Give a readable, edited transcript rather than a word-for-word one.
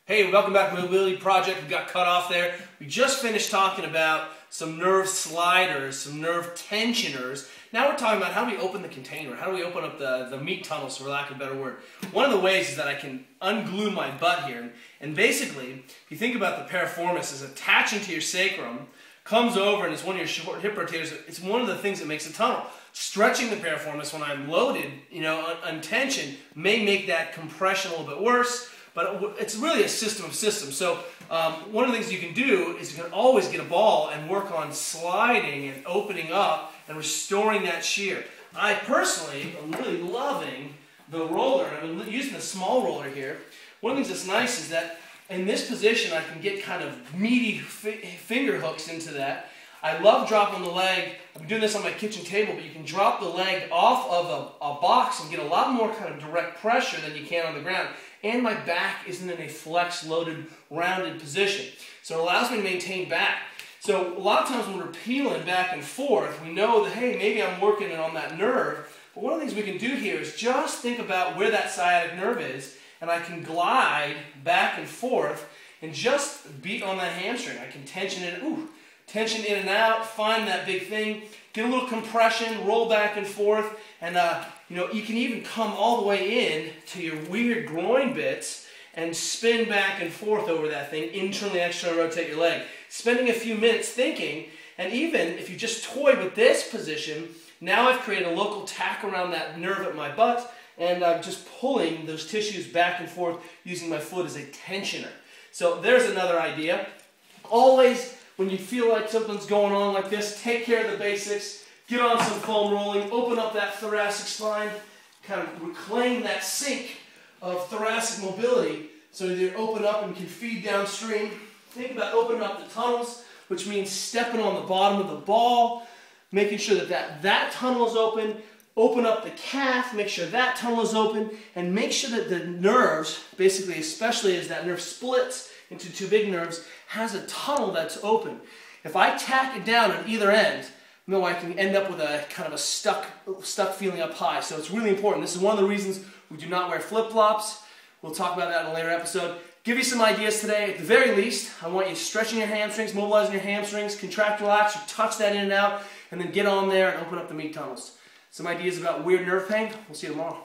Hey, welcome back to Mobility Project. We got cut off there. We just finished talking about some nerve sliders, some nerve tensioners. Now we're talking about how do we open the container, how do we open up the meat tunnels, for lack of a better word. One of the ways is that I can unglue my butt here. And basically, if you think about the piriformis as attaching to your sacrum, comes over and it's one of your short hip rotators, it's one of the things that makes a tunnel. Stretching the piriformis when I'm loaded, untensioned, may make that compression a little bit worse. But it's really a system of systems. So one of the things you can do is you can always get a ball and work on sliding and opening up and restoring that shear. I personally am really loving the roller. I've been using the small roller here. One of the things that's nice is that in this position I can get kind of meaty finger hooks into that. I love dropping the leg. I've been doing this on my kitchen table, but you can drop the leg off of a box and get a lot more kind of direct pressure than you can on the ground. And my back isn't in a flex, loaded, rounded position. So it allows me to maintain back. So a lot of times when we're peeling back and forth, we know that, hey, maybe I'm working on that nerve. But one of the things we can do here is just think about where that sciatic nerve is, and I can glide back and forth and just beat on that hamstring. I can tension in and out, find that big thing, get a little compression, roll back and forth, and you can even come all the way in to your weird groin bits and spin back and forth over that thing, internally, externally rotate your leg. Spending a few minutes thinking, and even if you just toy with this position, now I've created a local tack around that nerve at my butt, and I'm just pulling those tissues back and forth using my foot as a tensioner. So there's another idea. Always, when you feel like something's going on like this, take care of the basics. Get on some foam rolling, open up that thoracic spine, kind of reclaim that sink of thoracic mobility so that you open up and can feed downstream. Think about opening up the tunnels, which means stepping on the bottom of the ball, making sure that tunnel is open up the calf, make sure that tunnel is open, and make sure that the nerves, basically, especially as that nerve splits into two big nerves, has a tunnel that's open. If I tack it down at either end, I can end up with a kind of a stuck feeling up high. So it's really important. This is one of the reasons we do not wear flip-flops. We'll talk about that in a later episode. Give you some ideas today. At the very least, I want you stretching your hamstrings, mobilizing your hamstrings, contract, relax, you touch that in and out, and then get on there and open up the meat tunnels. Some ideas about weird nerve pain. We'll see you tomorrow.